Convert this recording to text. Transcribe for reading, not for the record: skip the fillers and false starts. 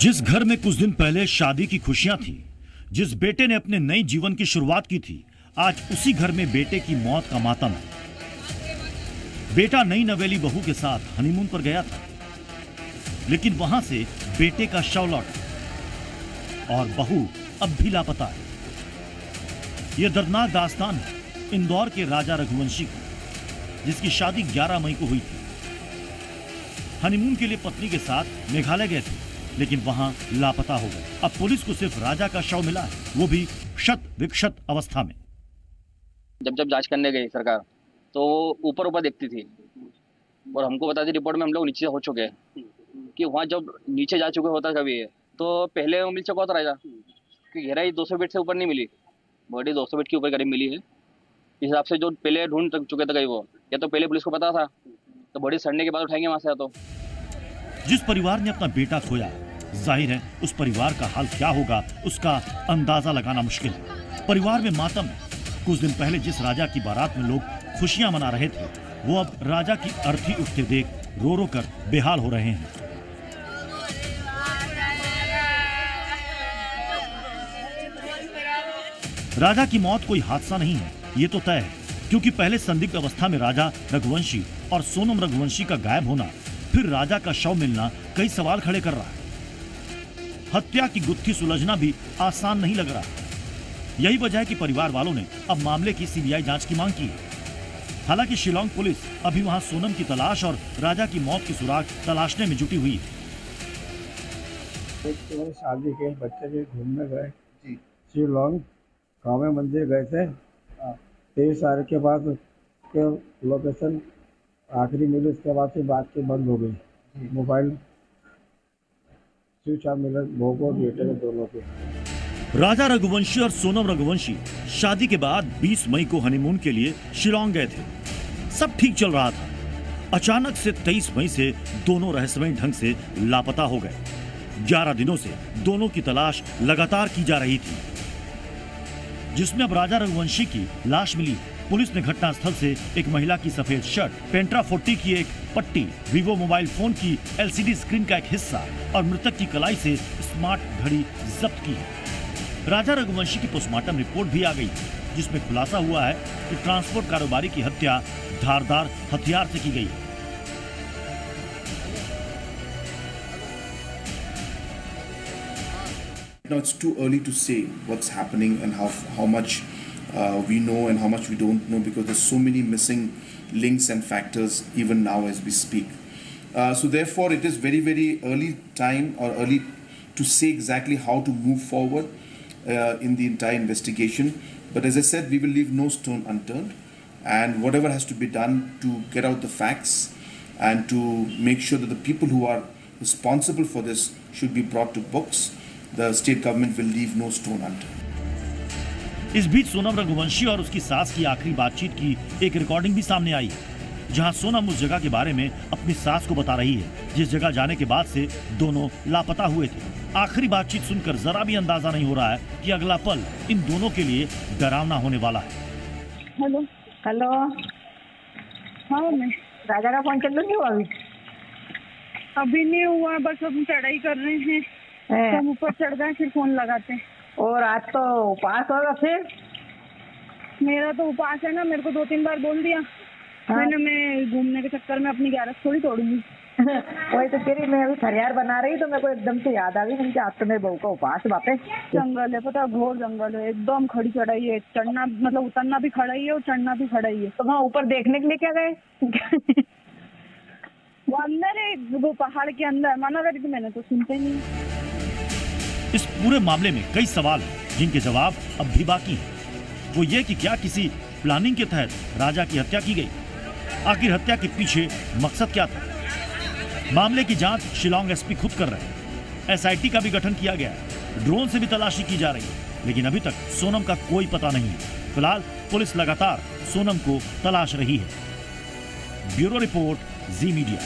जिस घर में कुछ दिन पहले शादी की खुशियां थी, जिस बेटे ने अपने नए जीवन की शुरुआत की थी, आज उसी घर में बेटे की मौत का मातम है। बेटा नई नवेली बहू के साथ हनीमून पर गया था, लेकिन वहां से बेटे का शव लौटा और बहू अब भी लापता है। यह दर्दनाक दास्तान है इंदौर के राजा रघुवंशी की, जिसकी शादी 11 मई को हुई थी। हनीमून के लिए पत्नी के साथ मेघालय गए थे, लेकिन वहां लापता हो गए। अब पुलिस को सिर्फ राजा का शव मिला है, वो भी क्षत विक्षत अवस्था में। जब जांच करने गई सरकार तो ऊपर ऊपर देखती थी और हमको बताती रिपोर्ट में हम लोग नीचे हो चुके हैं कि वहाँ जब नीचे जा चुके होता कभी है तो पहले वो मिल चुका होता राजा कि गहराई 200 फीट से ऊपर नहीं मिली, बॉडी 200 फीट के ऊपर करीब मिली है। इस हिसाब से जो पहले ढूंढ चुके थे कहीं वो, या तो पहले पुलिस को पता था तो बॉडी सड़ने के बाद उठाएंगे वहां से। तो जिस परिवार ने अपना बेटा खोया, जाहिर है उस परिवार का हाल क्या होगा उसका अंदाजा लगाना मुश्किल है। परिवार में मातम है। कुछ दिन पहले जिस राजा की बारात में लोग खुशियां मना रहे थे, वो अब राजा की अर्थी उठते देख रो रो कर बेहाल हो रहे हैं। राजा की मौत कोई हादसा नहीं है, ये तो तय है, क्योंकि पहले संदिग्ध अवस्था में राजा रघुवंशी और सोनम रघुवंशी का गायब होना, फिर राजा का शव मिलना कई सवाल खड़े कर रहा है। हत्या की गुत्थी सुलझना भी आसान नहीं लग रहा। यही वजह है कि परिवार वालों ने अब मामले की सीबीआई जांच की मांग की है। हालांकि शिलांग पुलिस अभी वहां सोनम की तलाश और राजा की मौत की सुराग तलाशने में जुटी हुई है। शादी के बच्चे के घूमने गए शिलांग कामे मंदिर गए थे। 23 तारीख के बाद के लोकेशन आखिरी मिली, उसके बाद से बात की बंद हो गई। मोबाइल स्विच ऑफ मिला भोगो बेटे के दोनों के। राजा रघुवंशी और सोनम रघुवंशी शादी के बाद 20 मई को हनीमून के लिए शिलांग गए थे। सब ठीक चल रहा था। अचानक से 23 मई से दोनों रहस्यमय ढंग से लापता हो गए। 11 दिनों से दोनों की तलाश लगातार की जा रही थी, जिसमें अब राजा रघुवंशी की लाश मिली। पुलिस ने घटनास्थल से एक महिला की सफेद शर्ट, पेंट्रा 40 की एक पट्टी, वीवो मोबाइल फोन की LCD स्क्रीन का एक हिस्सा और मृतक की कलाई से स्मार्ट घड़ी जब्त की है। राजा रघुवंशी की पोस्टमार्टम रिपोर्ट भी आ गई, जिसमें खुलासा हुआ है कि ट्रांसपोर्ट कारोबारी की हत्या धारदार हथियार से की गई है। Now it's too early to say what's happening and how much we know and how much we don't know, because there's so many missing links and factors even now as we speak. So therefore it is very, very early time or early to say exactly how to move forward in the entire investigation. But as I said, we will leave no stone unturned, and whatever has to be done to get out the facts and to make sure that the people who are responsible for this should be brought to books, the state government will leave no stone unturned. इस बीच सोनम रघुवंशी और उसकी सास की आखिरी बातचीत की एक recording भी सामने आई है, जहां सोनम उस जगह के बारे में अपनी सास को बता रही है, जिस जगह जाने के बाद से दोनों लापता हुए थे। आखिरी बातचीत सुनकर जरा भी अंदाजा नहीं हो रहा है कि अगला पल इन दोनों के लिए डरावना होने वाला है। हेलो हेलो, हाँ मैं राजा का फोन चल रही हूँ। अभी नहीं हुआ, बस हम चढ़ाई कर रहे हैं, हम ऊपर चढ़ गए फिर फोन लगाते हैं। और आज तो उपास होगा फिर? मेरा तो उपास है ना, मेरे को 2-3 बार बोल दिया। हाँ? मैं घूमने के चक्कर में अपनी 11 थोड़ी तोड़ूंगी। वही तो कह रही, मैं अभी फरियाद बना रही तो मेरे को एकदम से याद आ गई कि आज तो मेरे बहू का उपास वापस। जंगल है, पता, घोर जंगल है, एकदम खड़ी चढ़ाई है, चढ़ना मतलब उतरना भी खड़ा ही है और चढ़ना भी खड़ा ही है। तो वहाँ ऊपर देखने के लिए क्या गए? वो अंदर है, वो पहाड़ के अंदर। माना करी थी मैंने, तो सुनते नहीं। इस पूरे मामले में कई सवाल हैं, जिनके जवाब अब भी बाकी हैं। वो ये कि क्या किसी प्लानिंग के तहत राजा की हत्या की गई? आखिर हत्या के पीछे मकसद क्या था? मामले की जांच शिलांग SP खुद कर रहे हैं। SIT का भी गठन किया गया है। ड्रोन से भी तलाशी की जा रही है, लेकिन अभी तक सोनम का कोई पता नहीं है। फिलहाल पुलिस लगातार सोनम को तलाश रही है। ब्यूरो रिपोर्ट, जी मीडिया।